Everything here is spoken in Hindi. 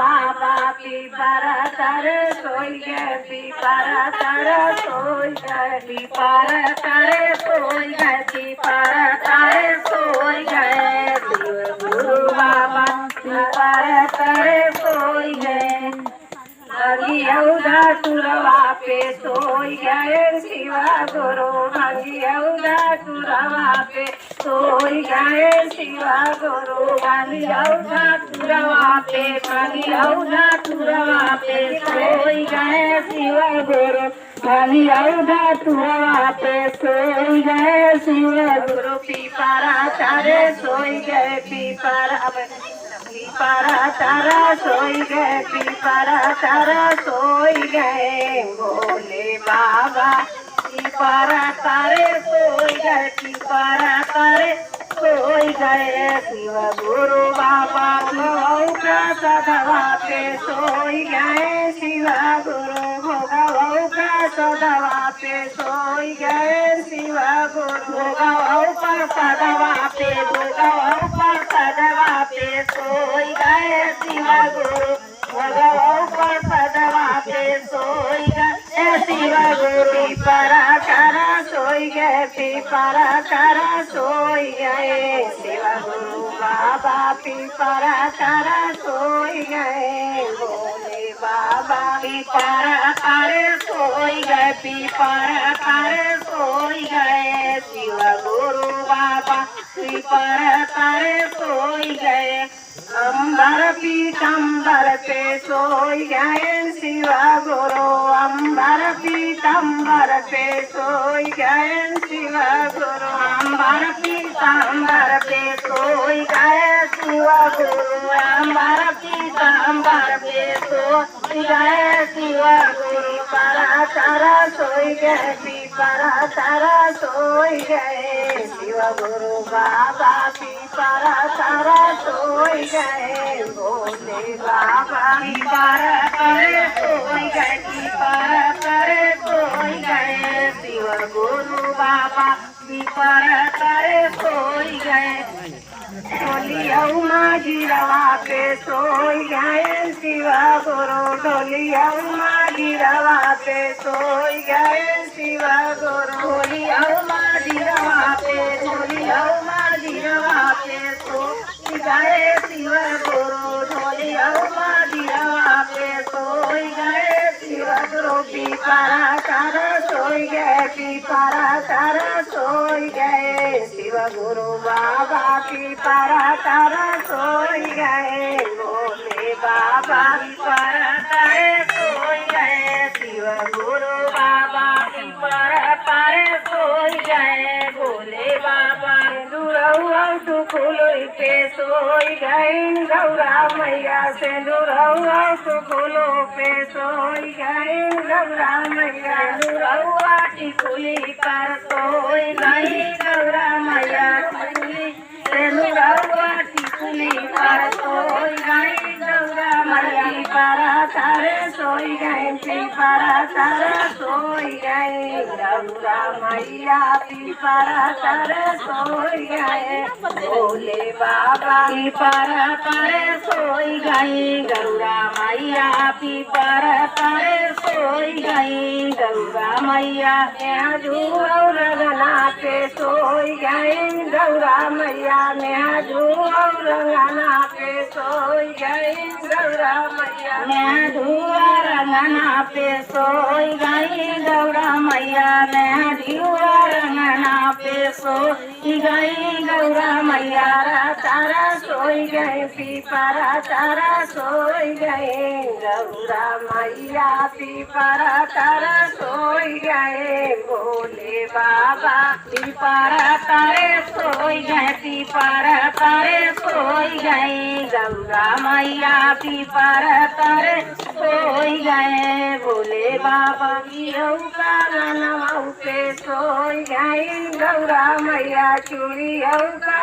बाबा पीपर तर सोई गए पीपर तर सोई गए पीपर तर सोई गए पीपर तर सोई गए गुरु बाबा पीपर तर सोई गए भंगियौदा तुरवा पे सोई गए शिवा गुरु भंगियौदा तुरवा पे सोई गए शिवा गुरु भंगियौदा तुरवा पे भंगियौदा तुरवा पे सोई गए शिवा गुरु भंगियौदा तुरवा पे सोई गए शिवा गुरु पीपरा तारे सोई गए पीपरा तारा सोई गए पीपरा तारा सोई गए भोले बाबा पीपरा तारे सोई गए पीपरा तारे सोई गए शिव गुरु बाबा सदवा पे सोई गए शिव गुरु भोगव का सदवा पे सोई गए शिव गुरु भोगव सदवा पे भोगव सदवा पे सोई गए शिव गुरु भोगव सदवा पे सोई गए शिव गुरु परा करा सोई गए पीपरा करा सोई गए शिव गुरु बाबा पीपरा करा सोई गए भोले बाबा पीपरा करे सोई गए पीपरा करे सोई गए शिव गुरु बाबा पीपरा करे सोई गए अंबर पीतंबर पे सोई गए शिव गुरु अंबर पीतंबर पे सोई गए शिव गुरु अंबर पीतंबर पे सोई गए शिव गुरु अंबर पीतंबर पे सोई गए शिव गुरु परा तारा सोई गए पीपरा तारा सोई गए शिव गुरु बाबा पीपरा तारा सोई गए भोले बाबा पीपरा करे सोई गए पीपरा करे सोई गए शिव गुरु बाबा पीपरा करे सोई गए ढोलियऊ माझी रवा पे सोई गए शिव गुरु ढोलियऊ माझी रवा पे सोई गए शिव गुरु ढोलियऊ माझी रवा पे ढोलियऊ माझी रवा पे सोई गए शिव गुरु ढोलियऊ माझी रवा पे सोई गए शिव गुरु पीपरा तारा सोई गए पीपरा तारा सोई गए शिव गुरु बाबा पीपरा तारा सोई गए भोले बाबा पीपरा तारे सोई गए शिव गुरु बाबा पीपरा तारे सोई गए भोले बाबा सिंदूरौआ सुकुलोई पे सोई गए गौरा मैया सिंदूरौआ सुकुलो पे सोई गए गौरा मैया सिंदूरौआ टिकुली पर सोई गई गौरा मैया टिकुली सिंदूरौआ टिकुली पर सोई गई गौरा मैया पीपरा तारे सोई गए पीपरा तारे सोई गए गौरा मैया पीपरा तारे सोई गए भोले बाबा पीपरा तारे सोई गई गौरा मैया पीपरा तारे सोई गई गौरा मैया और रंगना पे सोई गई गौरा मैया और रंगना पे सोई गई गौरा मैया रंगना पे सोई गई गौरा मैया रंगना पे सोई गई गौरा मैया तारा सोई गए पीपरा तारा सोई गए गौरा मैया पीपरा तारा सोई गए भोले बाबा पीपरा तारे सोई गए पीपरा तारे सोई गए गौरा मैया पीपरा तारे सोई गए भोले बाबा का नमऊ पे सोई गए गौरा मैया चूड़ियों का